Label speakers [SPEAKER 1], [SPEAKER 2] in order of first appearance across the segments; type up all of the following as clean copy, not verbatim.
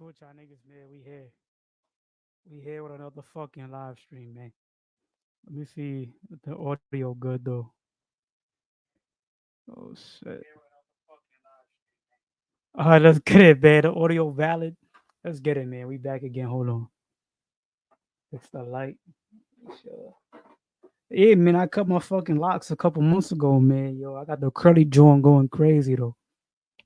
[SPEAKER 1] Good y'all niggas, man. We here. We here with another fucking live stream, man. Let me see if the audio good though. Oh shit. Alright, let's get it, man. The audio valid. Let's get it, man. We back again. Hold on. Fix the light. Sure. Yeah, man. I cut my fucking locks a couple months ago, man. Yo, I got the curly joint going crazy though.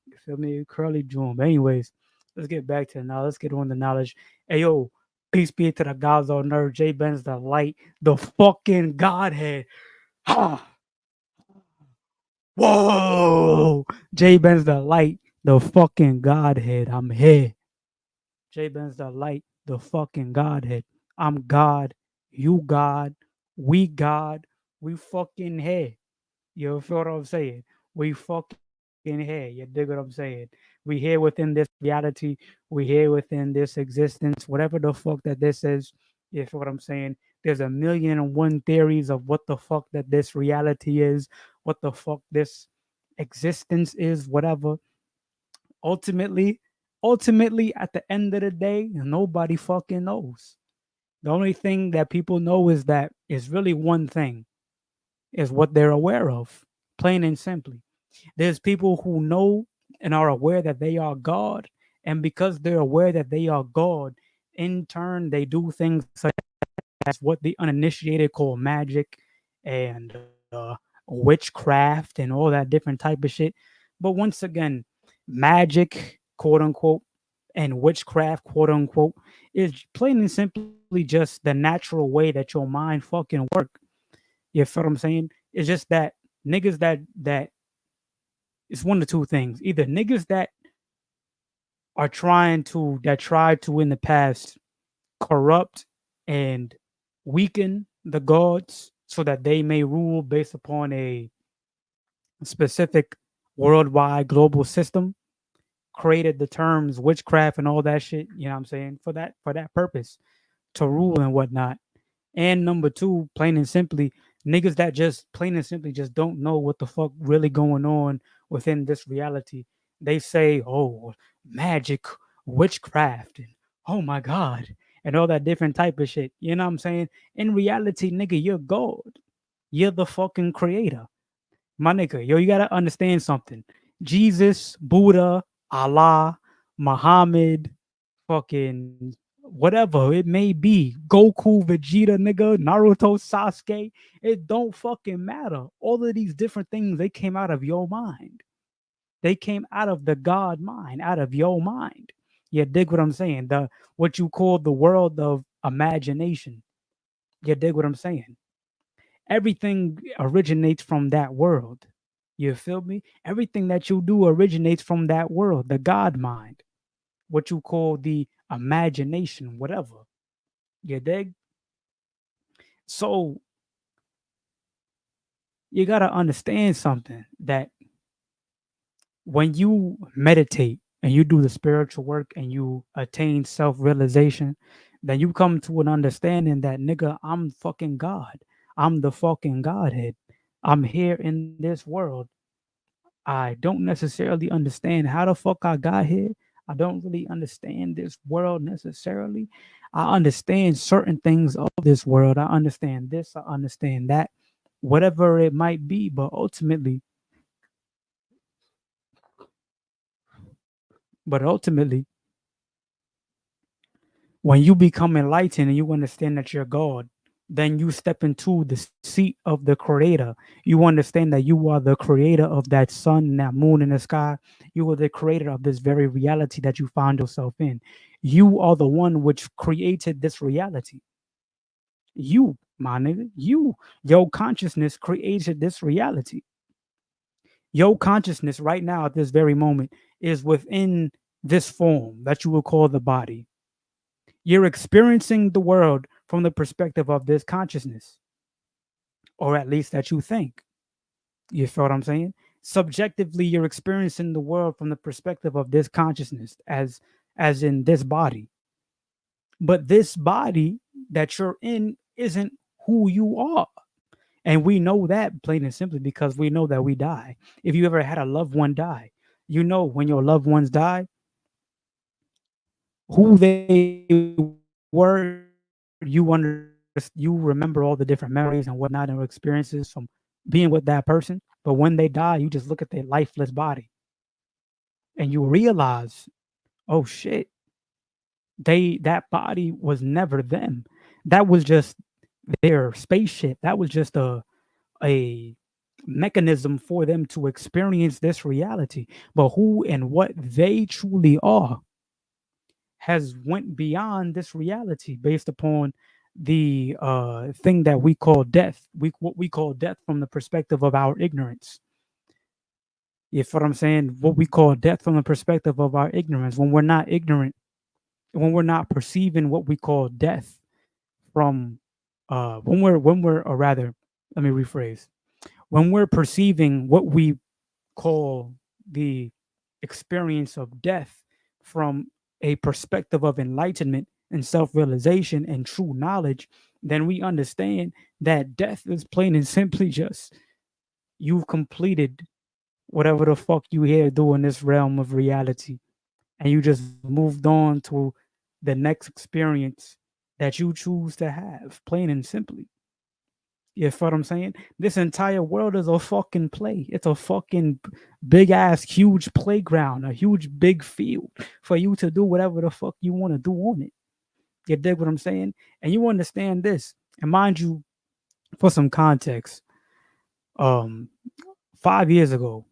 [SPEAKER 1] You feel me? Curly joint. But anyways, let's get back to it now. Let's get on the knowledge. Hey yo, peace be to the gods on earth. J Ben's the light, the fucking Godhead. Ha! Whoa! J Ben's the light, the fucking Godhead. I'm here. J Ben's the light, the fucking Godhead. I'm God. You God. We fucking here. You feel what I'm saying? We fucking here. You dig what I'm saying? We here within this reality. We here within this existence. Whatever the fuck that this is. You feel what I'm saying? There's a million and one theories of what the fuck that this reality is, what the fuck this existence is, whatever. Ultimately, ultimately, at the end of the day, nobody fucking knows. The only thing that people know is that is really one thing, is what they're aware of, plain and simply. There's people who know and are aware that they are God, and because they're aware that they are God, in turn they do things such as what the uninitiated call magic and witchcraft and all that different type of shit. But once again, magic, quote unquote, and witchcraft, quote unquote, is plain and simply just the natural way that your mind fucking work. You feel what I'm saying? It's just that niggas that it's one of two things. Either niggas that are tried to in the past corrupt and weaken the gods so that they may rule based upon a specific worldwide global system, created the terms witchcraft and all that shit, you know what I'm saying, for that purpose, to rule and whatnot. And number two, plain and simply, niggas that just plain and simply just don't know what the fuck really going on within this reality. They say, oh, magic, witchcraft, and oh my God, and all that different type of shit. You know what I'm saying? In reality, nigga, you're God. You're the fucking creator. My nigga, yo, you gotta understand something. Jesus, Buddha, Allah, Muhammad, fucking whatever it may be, Goku, Vegeta, nigga, Naruto, Sasuke, it don't fucking matter. All of these different things, they came out of your mind. They came out of the God mind, out of your mind. You dig what I'm saying? The what you call the world of imagination. You dig what I'm saying? Everything originates from that world. You feel me? Everything that you do originates from that world, the God mind, what you call the imagination, whatever. You dig? So you got to understand something that when you meditate and you do the spiritual work and you attain self realization, then you come to an understanding that, nigga, I'm fucking God. I'm the fucking Godhead. I'm here in this world. I don't necessarily understand how the fuck I got here. I don't really understand this world necessarily. I understand certain things of this world. I understand this, I understand that, whatever it might be. But ultimately, when you become enlightened and you understand that you're God, then you step into the seat of the creator. You understand that you are the creator of that sun and that moon in the sky. You are the creator of this very reality that you found yourself in. You are the one which created this reality. You, my nigga, your consciousness created this reality. Your consciousness right now at this very moment is within this form that you will call the body. You're experiencing the world from the perspective of this consciousness, or at least that you think. You feel what I'm saying? Subjectively, you're experiencing the world from the perspective of this consciousness, as in this body. But this body that you're in isn't who you are. And we know that plain and simply because we know that we die. If you ever had a loved one die, you know when your loved ones die, who they were, you remember all the different memories and whatnot and experiences from being with that person. But when they die, you just look at their lifeless body and you realize, oh shit, that body was never them. That was just their spaceship. That was just a mechanism for them to experience this reality. But who and what they truly are has went beyond this reality based upon the thing that we call death. What we call death from the perspective of our ignorance. You feel what I'm saying? What we call death from the perspective of our ignorance. When we're not ignorant, when we're not perceiving what we call death from when we're or rather, let me rephrase. When we're perceiving what we call the experience of death from a perspective of enlightenment and self-realization and true knowledge, then we understand that death is plain and simply just you've completed whatever the fuck you here do in this realm of reality, and you just moved on to the next experience that you choose to have, plain and simply. You feel what I'm saying? This entire world is a fucking play. It's a fucking big ass, huge playground, a huge big field for you to do whatever the fuck you want to do on it. You dig what I'm saying? And you understand this. And mind you, for some context, um, 5 years ago,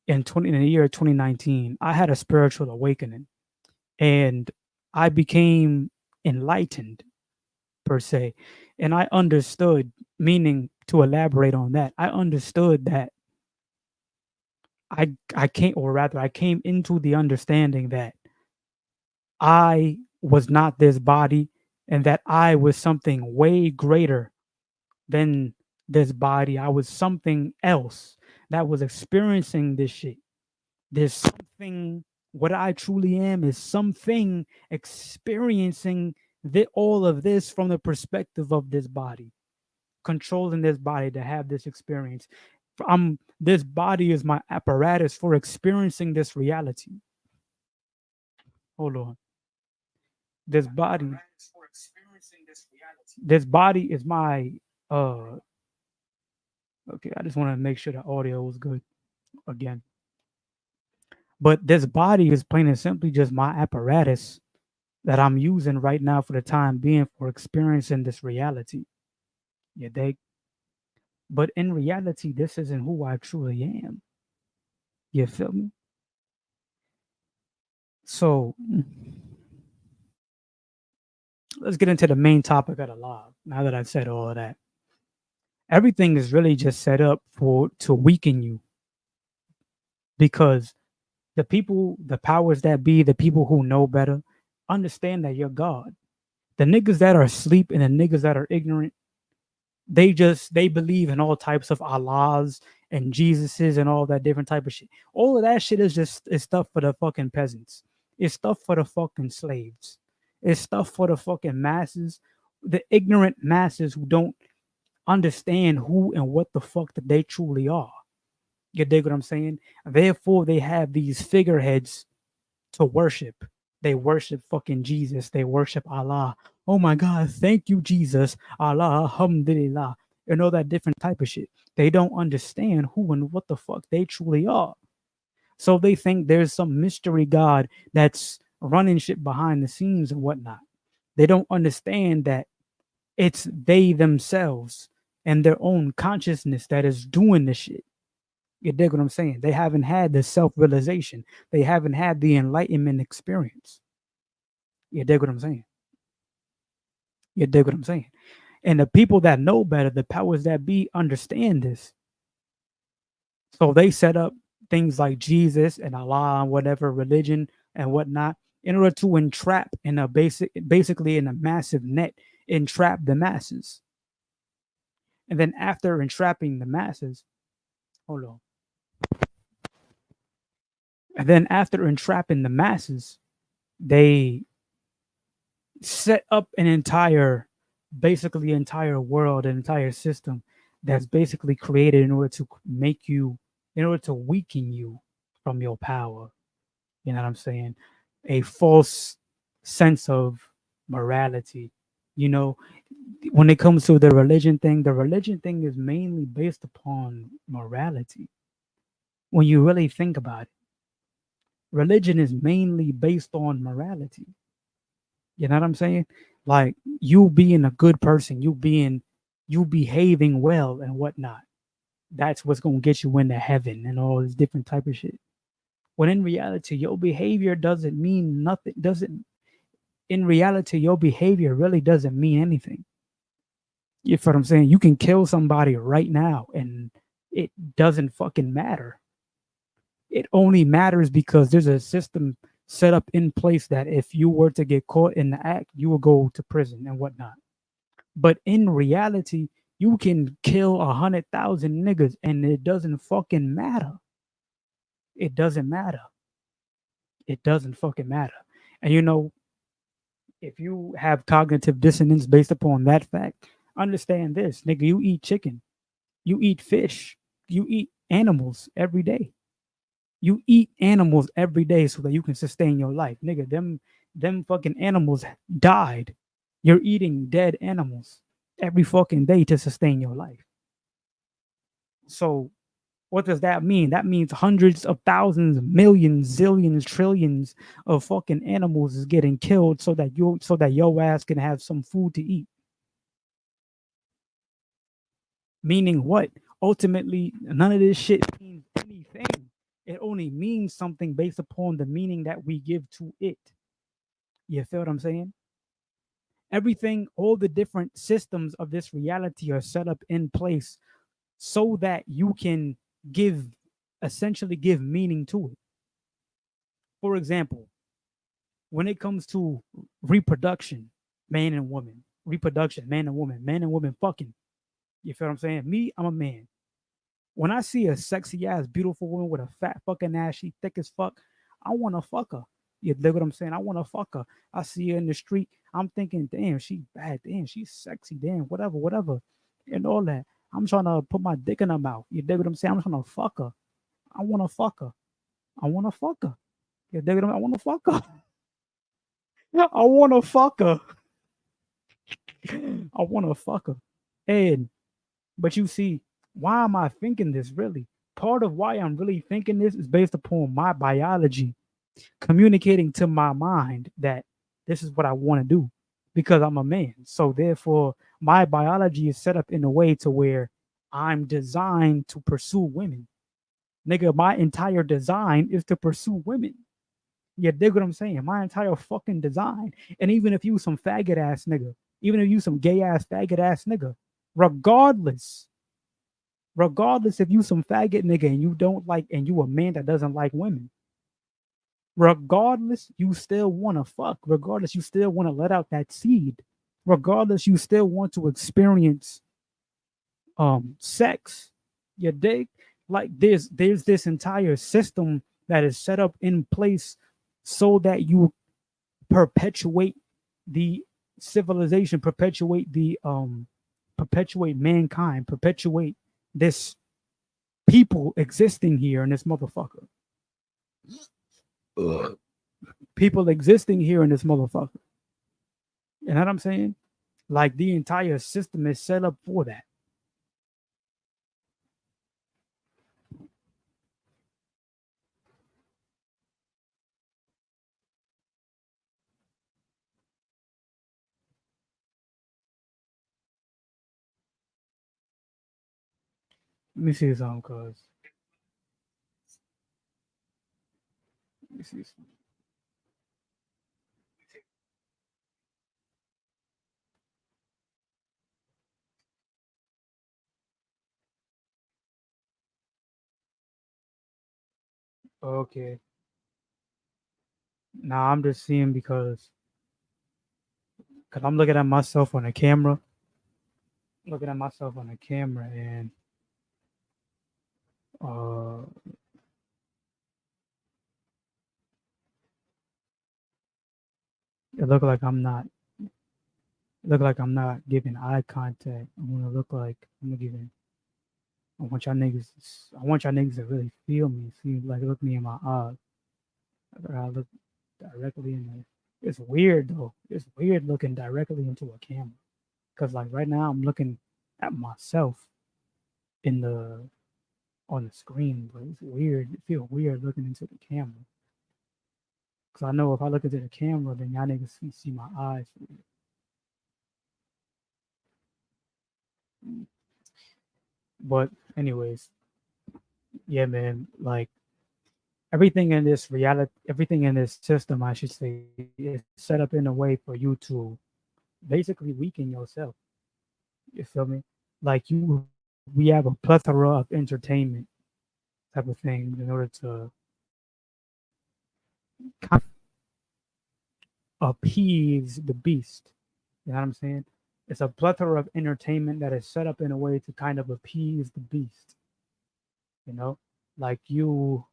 [SPEAKER 1] in the year 2019, I had a spiritual awakening, and I became enlightened per se, and I understood. Meaning, to elaborate on that, I understood that I came, or rather, I came into the understanding that I was not this body, and that I was something way greater than this body. I was something else that was experiencing this shit. There's something, what I truly am is something experiencing all of this from the perspective of this body, controlling this body to have this experience. This body is my apparatus for experiencing this reality. Hold on. This body, this body is my uh okay, I just want to make sure the audio was good again. But this body is plain and simply just my apparatus that I'm using right now for the time being for experiencing this reality. You dig? But in reality, this isn't who I truly am. You feel me? So let's get into the main topic of the law. Now that I've said all of that, everything is really just set up for to weaken you, because the people, the powers that be, the people who know better, understand that you're God. The niggas that are asleep and the niggas that are ignorant, they believe in all types of Allahs and Jesuses and all that different type of shit. All of that shit is stuff for the fucking peasants. It's stuff for the fucking slaves. It's stuff for the fucking masses, the ignorant masses who don't understand who and what the fuck that they truly are. You dig what I'm saying? Therefore, they have these figureheads to worship. They worship fucking Jesus. They worship Allah. Oh my God, thank you, Jesus. Allah, alhamdulillah. And all that different type of shit. They don't understand who and what the fuck they truly are. So they think there's some mystery God that's running shit behind the scenes and whatnot. They don't understand that it's they themselves and their own consciousness that is doing the shit. You dig what I'm saying? They haven't had the self realization. They haven't had the enlightenment experience. You dig what I'm saying? You dig what I'm saying? And the people that know better, the powers that be, understand this. So they set up things like Jesus and Allah and whatever religion and whatnot in order to entrap in a basically in a massive net, entrap the masses. And then after entrapping the masses, hold on. And then after entrapping the masses, they set up an entire, basically entire world, an entire system that's basically created in order to make you, in order to weaken you from your power. You know what I'm saying? A false sense of morality. You know, when it comes to the religion thing is mainly based upon morality. When you really think about it, religion is mainly based on morality. You know what I'm saying? Like you being a good person, you behaving well and whatnot. That's what's gonna get you into heaven and all this different type of shit. When in reality, your behavior doesn't mean nothing. Doesn't In reality, your behavior really doesn't mean anything. You feel what I'm saying? You can kill somebody right now and it doesn't fucking matter. It only matters because there's a system set up in place that if you were to get caught in the act, you will go to prison and whatnot. But in reality, you can kill 100,000 niggas and it doesn't fucking matter. It doesn't matter. It doesn't fucking matter. And if you have cognitive dissonance based upon that fact, understand this, nigga, you eat chicken, you eat fish, you eat animals every day. You eat animals every day so that you can sustain your life. Nigga, them fucking animals died. You're eating dead animals every fucking day to sustain your life. So what does that mean? That means hundreds of thousands, millions, zillions, trillions of fucking animals is getting killed so that your ass can have some food to eat. Meaning what? Ultimately, none of this shit means anything. It only means something based upon the meaning that we give to it. You feel what I'm saying? Everything, all the different systems of this reality are set up in place so that you can give, essentially give meaning to it. For example, when it comes to reproduction, man and woman, reproduction, man and woman fucking. You feel what I'm saying? Me, I'm a man. When I see a sexy ass, beautiful woman with a fat fucking ass, she thick as fuck, I want to fuck her. You dig what I'm saying? I want to fuck her. I see her in the street. I'm thinking, damn, she bad. Damn, she's sexy. Damn, whatever, whatever, and all that. I'm trying to put my dick in her mouth. You dig what I'm saying? I'm trying to fuck her. I want to fuck her. I want to fuck her. You dig what I want to fuck her. I want to fuck her. I want to fuck her. And but you see, why am I thinking this really? Part of why I'm really thinking this is based upon my biology communicating to my mind that this is what I want to do because I'm a man. So therefore, my biology is set up in a way to where I'm designed to pursue women. Nigga, my entire design is to pursue women. You dig what I'm saying? My entire fucking design. And even if you some faggot ass nigga, even if you some gay ass faggot ass nigga, regardless, regardless if you some faggot nigga and you don't like and you a man that doesn't like women, regardless, you still want to fuck. Regardless, you still want to let out that seed. Regardless, you still want to experience sex. You dig? Like there's this entire system that is set up in place so that you perpetuate the civilization, perpetuate mankind, perpetuate this people existing here in this motherfucker. People existing here in this motherfucker. You know what I'm saying? Like the entire system is set up for that. Let me see something, cause let me see. Okay. Now I'm just seeing because I'm looking at myself on a camera, and uh, it look like I'm not. Look like I'm not giving eye contact. I'm gonna give it. I want y'all niggas. I want y'all niggas to really feel me. See, like look me in my eyes. I look directly in there. It's weird though. It's weird looking directly into a camera. Cause like right now I'm looking at myself in the on the screen, but it's weird. It feels weird looking into the camera. Cause I know if I look into the camera, then y'all niggas see my eyes. But anyways, yeah, man. Like everything in this system, I should say, is set up in a way for you to basically weaken yourself. You feel me? Like we have a plethora of entertainment type of thing in order to kind of appease the beast. You know what I'm saying? It's a plethora of entertainment that is set up in a way to kind of appease the beast. You know, like you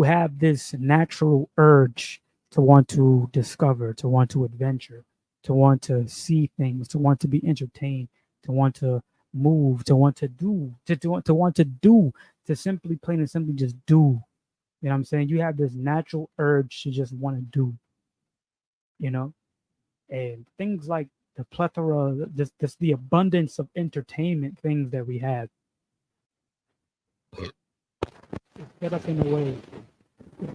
[SPEAKER 1] have this natural urge to want to discover, to want to adventure, to want to see things, to want to be entertained, to want to move, to want to do, to want to do, to simply plain and simply just do. You know what I'm saying? You have this natural urge to just want to do, you know? And things like the plethora, just the abundance of entertainment things that we have is set up in a way.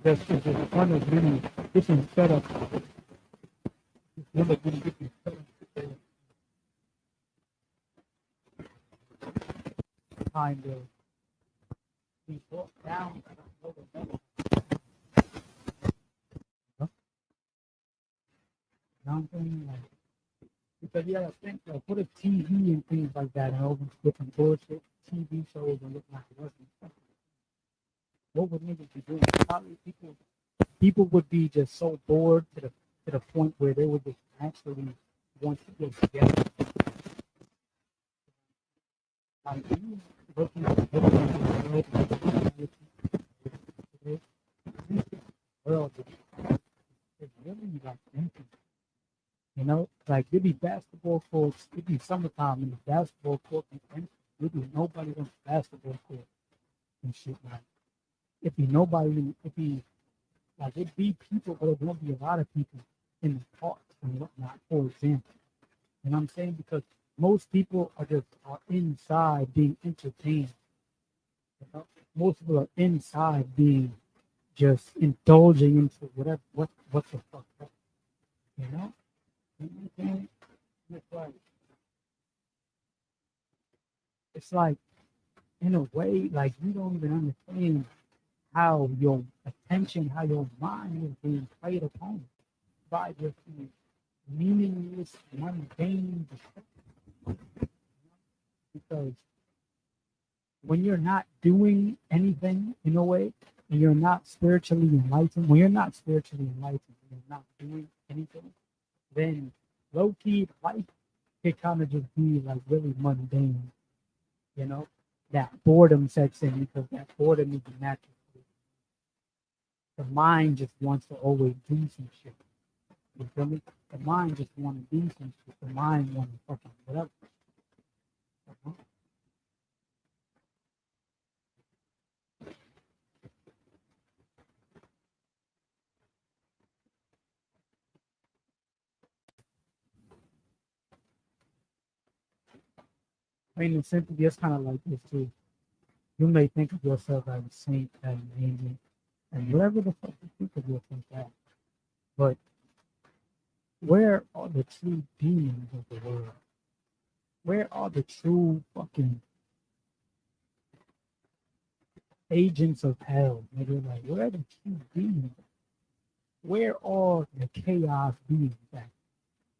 [SPEAKER 1] It's just one of many different setups. It's one of many different setups kind of be brought down at another level. You know what I'm saying? Like, because you gotta think, like, what if TV and things like that and all these different bullshit TV shows and whatnot wasn't, what would niggas be doing? Probably people would be just so bored to the point where they would just actually want to get together. Like you looking at the world is really like empty. You know, like there'd be basketball courts, it'd be summertime and the basketball court be empty. There'd be nobody on the basketball court and shit like it'd be nobody, it'd be like it'd be people, but it won't be a lot of people in the parks and whatnot, for example. You know what I'm saying? Because most people are inside being entertained. You know? Most people are inside being just indulging into what the fuck up, you know? You know what I'm saying? It's like in a way, like you don't even understand how your attention, how your mind is being played upon by just these meaningless, mundane because when you're not doing anything in a way, and you're not spiritually enlightened, when you're not spiritually enlightened, and you're not doing anything, then low key life can kind of just be like really mundane, you know? That boredom sets in because that boredom is the natural. The mind just wants to always do some shit. You feel me? The mind just want to do some shit. The mind want to fucking whatever. Uh-huh. I mean, it's simply just kind of like this too. You may think of yourself as a saint, as an angel, and whatever the fuck you think of yourself as. But where are the true demons of the world? Where are the true fucking agents of hell? Nigga? Like, where are the true demons? Where are the chaos beings at?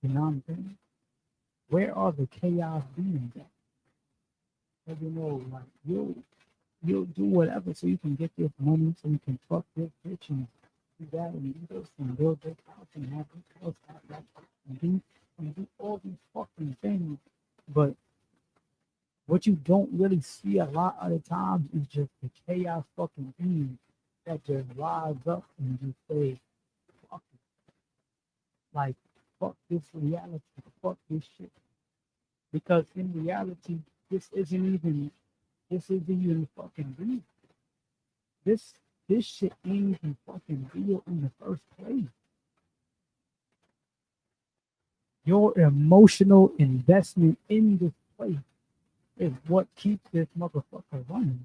[SPEAKER 1] You know what I'm saying? Where are the chaos beings at? Because you know, like you'll do whatever so you can get this money, so you can fuck this bitch and do that and do this and build this house and have this house, have that, and do all these fucking things. But what you don't really see a lot of the times is just the chaos fucking being that just rise up and just say, fuck it. Like, fuck this reality, fuck this shit. Because in reality, this isn't even this isn't even fucking real. This this shit ain't even fucking real in the first place. Your emotional investment in this place is what keeps this motherfucker running.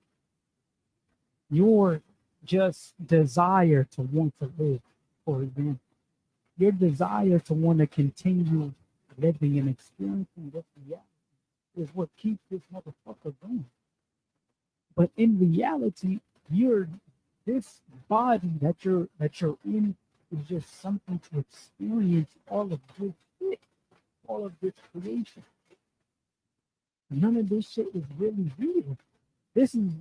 [SPEAKER 1] Your just desire to want to live, for example. Your desire to want to continue living and experiencing this reality is what keeps this motherfucker going. But in reality, you're this body that you're in is just something to experience all of this shit, all of this creation. None of this shit is really real. This is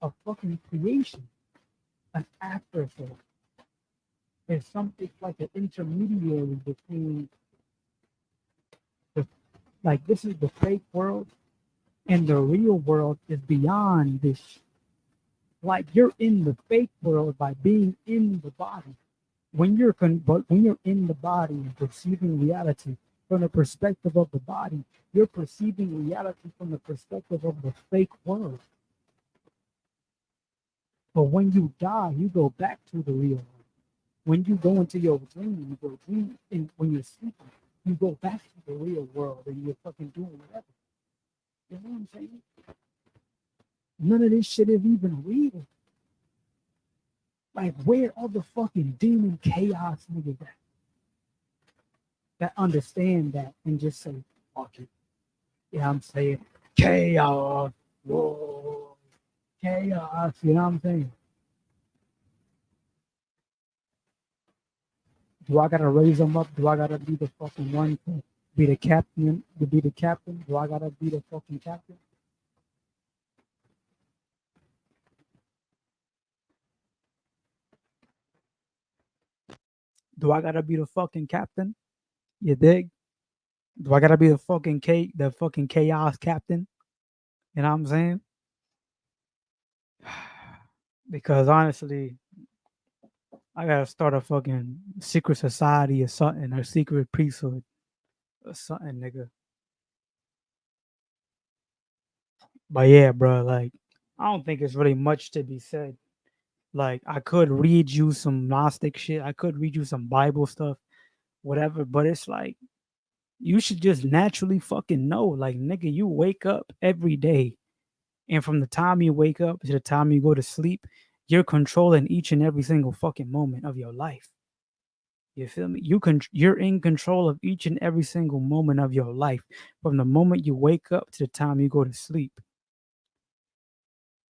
[SPEAKER 1] a fucking creation, an afterthought. It's something like an intermediary between the like this is the fake world and the real world is beyond this. Like you're in the fake world by being in the body. But when you're in the body and perceiving reality from the perspective of the body, you're perceiving reality from the perspective of the fake world. But when you die, you go back to the real world. When you go into your dream, you go dream, and when you're sleeping, you go back to the real world and you're fucking doing whatever. You know what I'm saying? None of this shit is even real. Like, where are the fucking demon chaos niggas that understand that and just say, fuck it? Yeah, I'm saying chaos. Whoa, chaos. You know what I'm saying? Do I gotta raise them up? Do I gotta be the fucking one to be the captain? To be the captain? Do I gotta be the fucking captain? Do I gotta be the fucking captain? You dig? Do I gotta be the fucking chaos captain? You know what I'm saying? Because honestly, I gotta start a fucking secret society or something, or secret priesthood or something, nigga. But yeah, bro, like I don't think it's really much to be said. Like I could read you some Gnostic shit, I could read you some Bible stuff, whatever, but it's like you should just naturally fucking know. Like, nigga, you wake up every day, and from the time you wake up to the time you go to sleep, you're controlling each and every single fucking moment of your life. You feel me? You're in control of each and every single moment of your life from the moment you wake up to the time you go to sleep.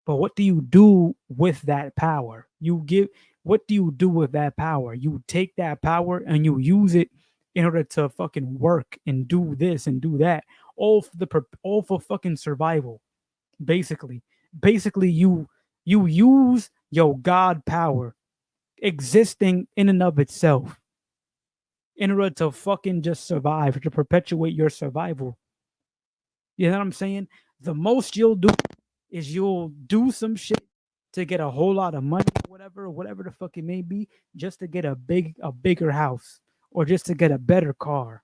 [SPEAKER 1] But what do you do with that power? What do you do with that power? You take that power and you use it in order to fucking work and do this and do that, all for fucking survival. Basically, basically, you use your God power existing in and of itself in order to fucking just survive, to perpetuate your survival. You know what I'm saying? The most you'll do is you'll do some shit to get a whole lot of money, whatever the fuck it may be, just to get a bigger house, or just to get a better car,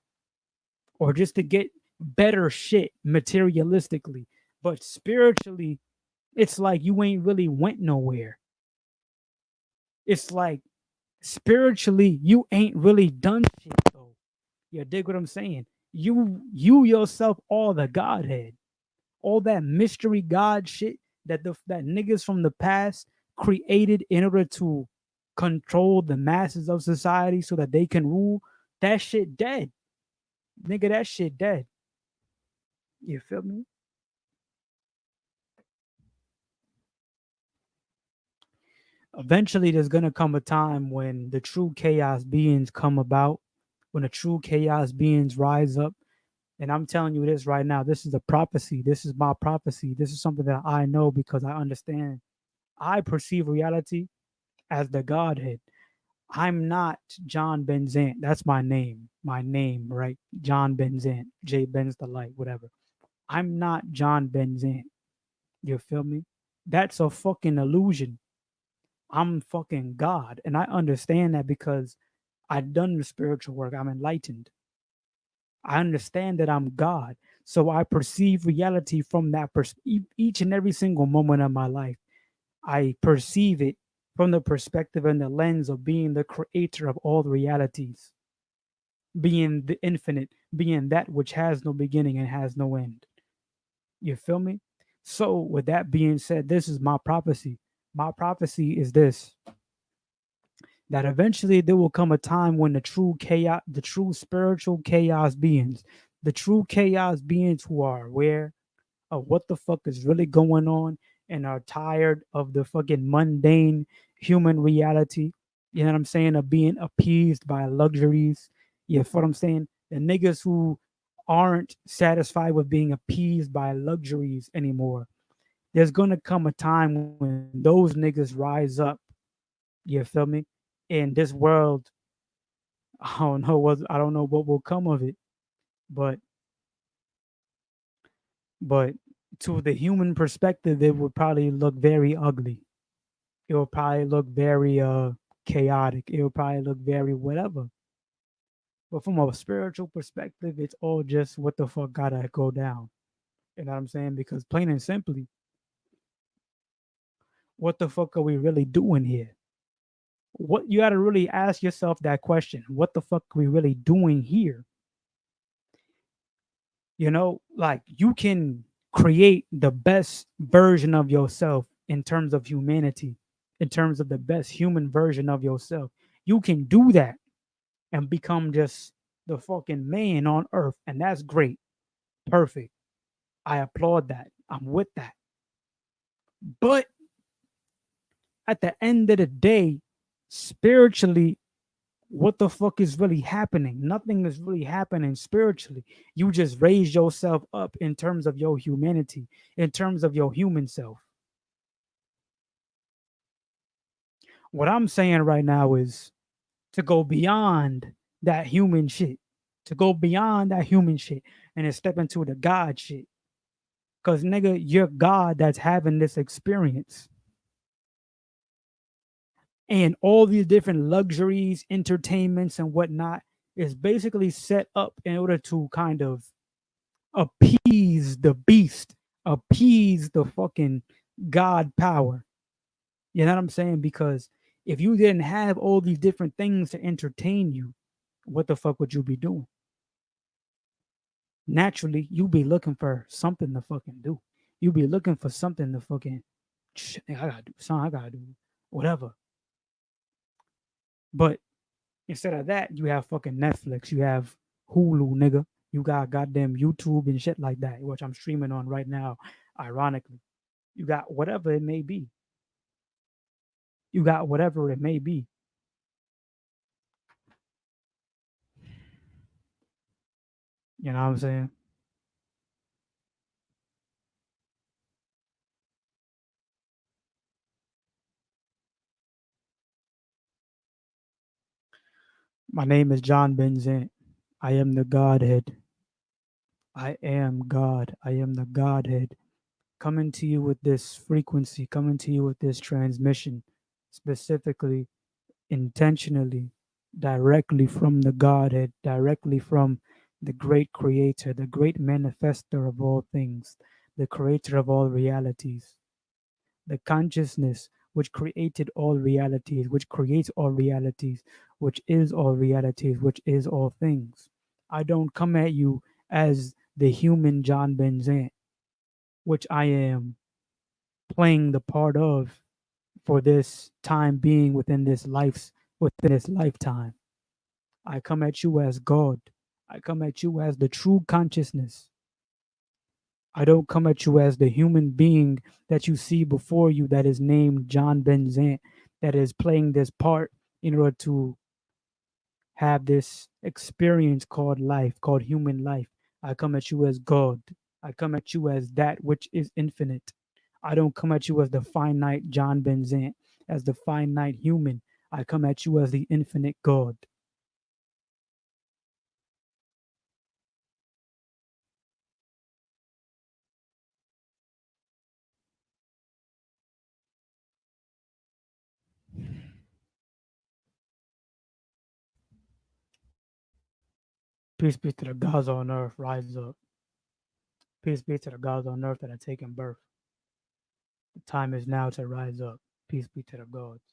[SPEAKER 1] or just to get better shit materialistically. But spiritually, it's like you ain't really went nowhere. It's like spiritually, you ain't really done shit though. You dig what I'm saying? You yourself all the Godhead, all that mystery God shit that niggas from the past created in order to control the masses of society so that they can rule. That shit dead, nigga. That shit dead. You feel me? Eventually, there's gonna come a time when the true chaos beings come about, when the true chaos beings rise up. And I'm telling you this right now. This is a prophecy. This is my prophecy. This is something that I know because I understand. I perceive reality as the Godhead. I'm not John Benzant. That's my name. My name, right? John Benzant. J Ben's the light, whatever. I'm not John Benzant. You feel me? That's a fucking illusion. I'm fucking God. And I understand that because I've done the spiritual work. I'm enlightened. I understand that I'm God. So I perceive reality from that each and every single moment of my life. I perceive it from the perspective and the lens of being the creator of all realities, being the infinite, being that which has no beginning and has no end. You feel me? So, with that being said, this is my prophecy. My prophecy is this, that eventually there will come a time when the true chaos, the true spiritual chaos beings, the true chaos beings who are aware of what the fuck is really going on and are tired of the fucking mundane human reality. You know what I'm saying? Of being appeased by luxuries. You feel what I'm saying? The niggas who aren't satisfied with being appeased by luxuries anymore. There's gonna come a time when those niggas rise up. You feel me? In this world, I don't know what will come of it, but but to the human perspective, it would probably look very ugly. It will probably look very chaotic. It will probably look very whatever. But from a spiritual perspective, it's all just what the fuck gotta go down. You know what I'm saying? Because plain and simply, what the fuck are we really doing here? What you gotta really ask yourself that question. What the fuck are we really doing here? Like you can create the best version of yourself in terms of humanity, in terms of the best human version of yourself. You can do that and become just the fucking man on earth. And that's great. Perfect. I applaud that. I'm with that. But at the end of the day, spiritually, what the fuck is really happening? Nothing is really happening spiritually. You just raise yourself up in terms of your humanity, in terms of your human self. What I'm saying right now is to go beyond that human shit, to go beyond that human shit and then step into the God shit. Because, nigga, you're God that's having this experience. And all these different luxuries, entertainments, and whatnot is basically set up in order to kind of appease the beast, appease the fucking God power. You know what I'm saying? Because if you didn't have all these different things to entertain you, what the fuck would you be doing? Naturally, you be looking for something to fucking do. You be looking for something to fucking, shit, I gotta do something, I gotta do whatever. But instead of that, you have fucking Netflix, you have Hulu, nigga. You got goddamn YouTube and shit like that, which I'm streaming on right now, ironically. You got whatever it may be. You got whatever it may be. You know what I'm saying? My name is John Benzant. I am the Godhead. I am God. I am the Godhead. Coming to you with this frequency, coming to you with this transmission, specifically, intentionally, directly from the Godhead, directly from the great creator, the great manifester of all things, the creator of all realities, the consciousness which created all realities, which creates all realities, which is all realities, which is all things. I don't come at you as the human John Benzant, which I am playing the part of for this time being within this lifetime. I come at you as God. I come at you as the true consciousness. I don't come at you as the human being that you see before you that is named John Benzant, that is playing this part in order to have this experience called life, called human life. I come at you as God. I come at you as that which is infinite. I don't come at you as the finite John Benzant, as the finite human. I come at you as the infinite God. Peace be to the gods on earth, rise up. Peace be to the gods on earth that are taking birth. The time is now to rise up. Peace be to the gods.